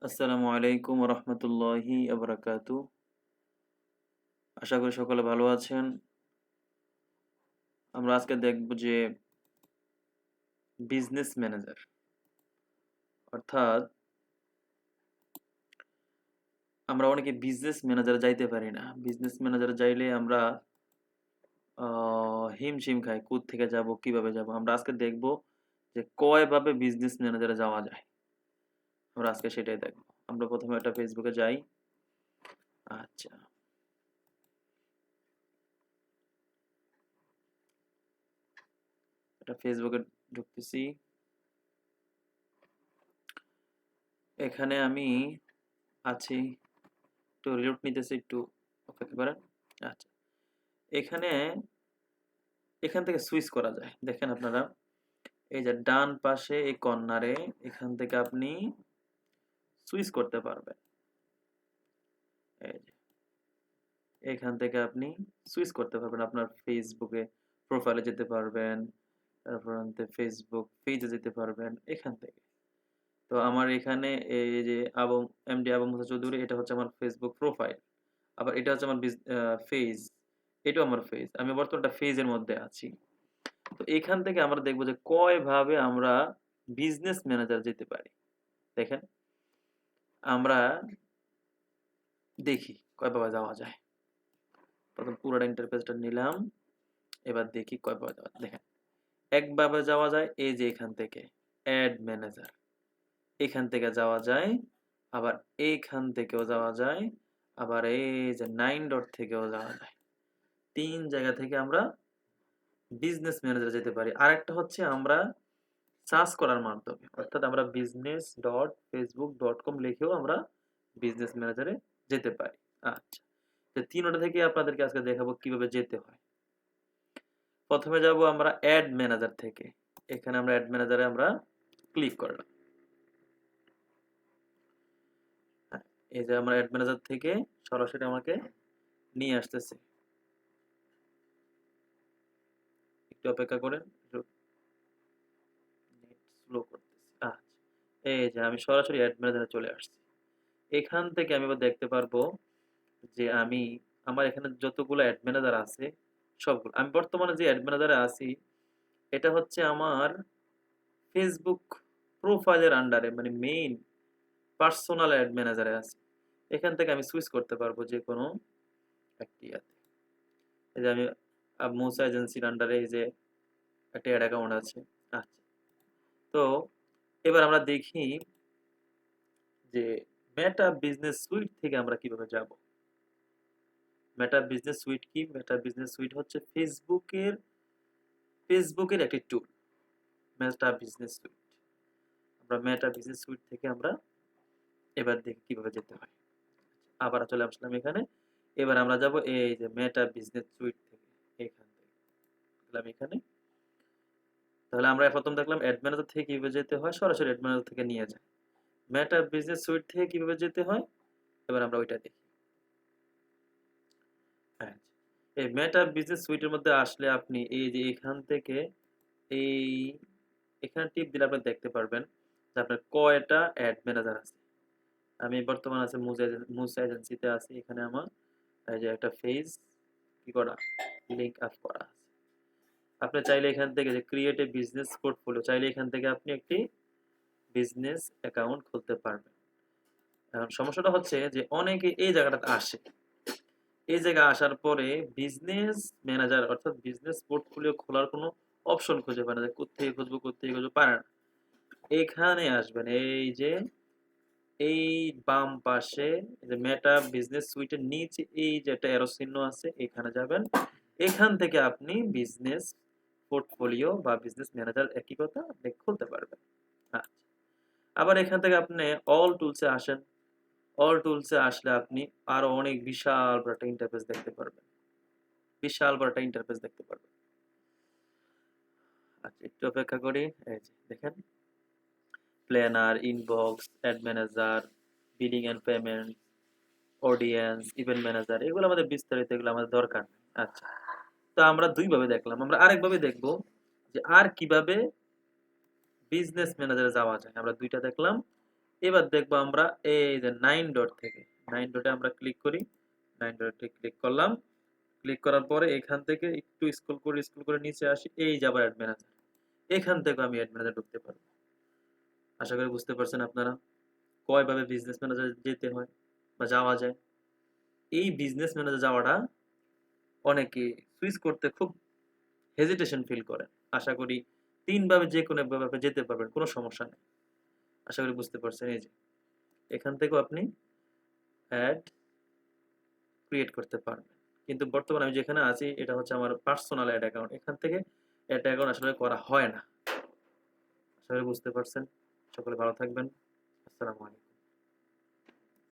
আসসালামু আলাইকুম রহমতুল্লাহি আবরাকাতু। আশা করি সকলে ভালো আছেন। আমরা আজকে দেখব যে বিজনেস ম্যানেজার, অর্থাৎ আমরা অনেকে বিজনেস ম্যানেজার যাইতে পারি না। বিজনেস ম্যানেজার যাইলে আমরা হিমশিম খাই, থেকে যাব, কিভাবে যাব। আমরা আজকে দেখব যে কয়ভাবে বিজনেস ম্যানেজারে যাওয়া যায়। আমরা আজকে সেটাই দেখব। আমরা প্রথমে একটা ফেসবুকে যাই। আচ্ছা, এটা ফেসবুকে ঢুকতেছি। এখানে আমি আছি, একটু রিলোড নিতেছি, একটু অপেক্ষা করেন। আচ্ছা, এখানে এখান থেকে সুইচ করা যায়। দেখেন আপনারা, এই যে ডান পাশে এই কর্নারে, এখান থেকে আপনি সুইচ করতে পারবেন। এই যে এখান থেকে আপনি সুইচ করতে পারবেন। আপনার ফেসবুকে প্রোফাইলে যেতে পারবেন, তারপর ফেসবুক পেজে যেতে পারবেন এখান থেকে। তো আমার এখানে এই যে এমডি আবু মুসা চৌধুরী, এটা হচ্ছে আমার ফেসবুক প্রোফাইল। আবার এটা হচ্ছে আমার ফেজ, এটাও আমার ফেজ। আমি বর্তমানে একটা ফেজের মধ্যে আছি। তো এখান থেকে আমরা দেখবো যে কয়ভাবে আমরা বিজনেস ম্যানেজার যেতে পারি। দেখেন, আমরা দেখি কয়ভাবে যাওয়া যায়। প্রথম পুরোটা ইন্টারফেসটা নিলাম, এবার দেখি কয়ভাবে যাওয়া যায়। দেখেন, একভাবে যাওয়া যায় এই যে এখান থেকে অ্যাড ম্যানেজার, এখান থেকে যাওয়া যায়। আবার এইখান থেকেও যাওয়া যায়। আবার এই যে 9 ডট থেকেও যাওয়া যায়। 3 জায়গা থেকে আমরা বিজনেস ম্যানেজারে যেতে পারি। আরেকটা হচ্ছে আমরা সার্চ করার মাধ্যমে, অর্থাৎ আমরা business.facebook.com লিখেও আমরা বিজনেস ম্যানেজারে যেতে পারি। আচ্ছা, তো তিনটা থেকে আপনাদেরকে আজকে দেখাবো কিভাবে যেতে হয়। প্রথমে যাব আমরা অ্যাড ম্যানেজার থেকে। এখানে আমরা অ্যাড ম্যানেজারে আমরা ক্লিক করলাম। হ্যাঁ, এই যে আমরা অ্যাড ম্যানেজার থেকে সরাসরি আমাকে নিয়ে আসতেছে। একটু অপেক্ষা করেন, স্লো করতেছি। আচ্ছা, এই যে আমি সরাসরি অ্যাড ম্যানেজারে চলে আসছি। এখান থেকে আমি এবার দেখতে পারবো যে আমার এখানে যতগুলো অ্যাড ম্যানেজার আছে সবগুলো। আমি বর্তমানে যে অ্যাড ম্যানেজারে আছি এটা হচ্ছে আমার ফেসবুক প্রোফাইলের আন্ডারে, মানে মেইন পার্সোনাল অ্যাড ম্যানেজারে আছে। এখান থেকে আমি সুইচ করতে পারবো যে কোনো একটি ইয়াতে। এই যে আমি মুসা এজেন্সির আন্ডারে এই যে একটা অ্যাড অ্যাকাউন্ট আছে। আচ্ছা, তো এবার আমরা দেখি যে মেটা বিজনেস সুইট থেকে আমরা কিভাবে যাব। মেটা বিজনেস সুইট কি? মেটা বিজনেস সুইট হচ্ছে ফেসবুকের একটি টুল, মেটা বিজনেস সুইট। আমরা মেটা বিজনেস সুইট থেকে আমরা এবার দেখি কিভাবে যেতে হয়। আবার চলে আসলাম এখানে। এবার আমরা যাব এই যে মেটা বিজনেস সুইট থেকে, এখান থেকে গেলাম এখানে। তাহলে আমরা প্রথম দেখলাম অ্যাড ম্যানেজার থেকে কিভাবে যেতে হয়, সরাসরি অ্যাড ম্যানেজার থেকে নিয়ে যায়। মেটা বিজনেস সুইট থেকে কিভাবে যেতে হয়, এবার আমরা ওইটা দেখি। হ্যাঁ, এই মেটা বিজনেস সুইটের মধ্যে আসলে আপনি এই যে এখান থেকে এই এখানে টিপ দিলে আপনি দেখতে পারবেন যে আপনার কয়টা অ্যাড ম্যানেজার আছে। আমি বর্তমানে আছে মুসা এজেন্সিতে আছি। এখানে আমার এই যে একটা ফেজ কি করা, লিংক আপ করা আছে। আপনি চাইলে এখান থেকে যে ক্রিয়েট এ বিজনেস পোর্টফোলিও, চাইলে এখান থেকে আপনি একটি বিজনেস অ্যাকাউন্ট খুলতে পারবেন। এখন সমস্যাটা হচ্ছে যে অনেকে এই জায়গাটাতে আসে, এই জায়গায় আসার পরে বিজনেস ম্যানেজার অর্থাৎ বিজনেস পোর্টফোলিও খোলার কোনো অপশন খুঁজে পায় না, যে কোত্থেকে খুঁজবো পারে না। এখানে আসবেন, এই যে এই বাম পাশে যে মেটা বিজনেস সুইটের নিচে এই যে একটা অ্যারো চিহ্ন আছে, এখানে যাবেন। এখান থেকে আপনি বিজনেস পোর্টফোলিও বা বিজনেস ম্যানেজার একই কথা আপনি খুলতে পারবেন। আচ্ছা, আবার এখান থেকে আপনি অল টুলসে আসেন। অল টুলসে আসলে আপনি আরো অনেক বিশাল বড় একটা ইন্টারফেস দেখতে পারবেন। বিশাল বড় একটা ইন্টারফেস দেখতে পারবেন। আচ্ছা, একটু অপেক্ষা করি। এই যে দেখেন, planner, inbox, ad manager, billing and payment, audience, event manager, এগুলো আমাদের বিস্তারিত, এগুলো আমাদের দরকার নেই। আচ্ছা, তো আমরা দুইভাবে দেখলাম, আমরা আরেকভাবে দেখব যে আর কিভাবে বিজনেস ম্যানেজারে যাওয়া যায়। আমরা দুইটা দেখলাম, এবার দেখবো আমরা এই যে 9 ডট থেকে 9 ডটে আমরা ক্লিক করি। 9 ডটে ক্লিক করলাম। ক্লিক করার পরে এখান থেকে একটু স্ক্রল করে নিচে আসি। এই যে আবার অ্যাড ম্যানেজার। এখান থেকেও আমি অ্যাড ম্যানেজার ঢুকতে পারবো। আশা করি বুঝতে পারছেন আপনারা কয়ভাবে বিজনেস ম্যানেজারে যেতে হয় বা যাওয়া যায়। এই বিজনেস ম্যানেজার যাওয়াটা অনেকে সুইচ করতে খুব হেজিটেশন ফিল করেন। আশা করি ৩ ভাবে যেকোনো ভাবে যেতে পারবেন। কোনো সমস্যা নেই। আশা করি বুঝতে পারছেন। এই যে এখান থেকেও আপনি অ্যাড ক্রিয়েট করতে পারবেন। কিন্তু বর্তমানে আমি যেখানে আছি এটা হচ্ছে আমার পার্সোনাল অ্যাড অ্যাকাউন্ট। এখান থেকে অ্যাড অ্যাকাউন্ট আসলে করা হয় না। আশা করি বুঝতে পারছেন। সকলে ভালো থাকবেন। আসসালামু আলাইকুম।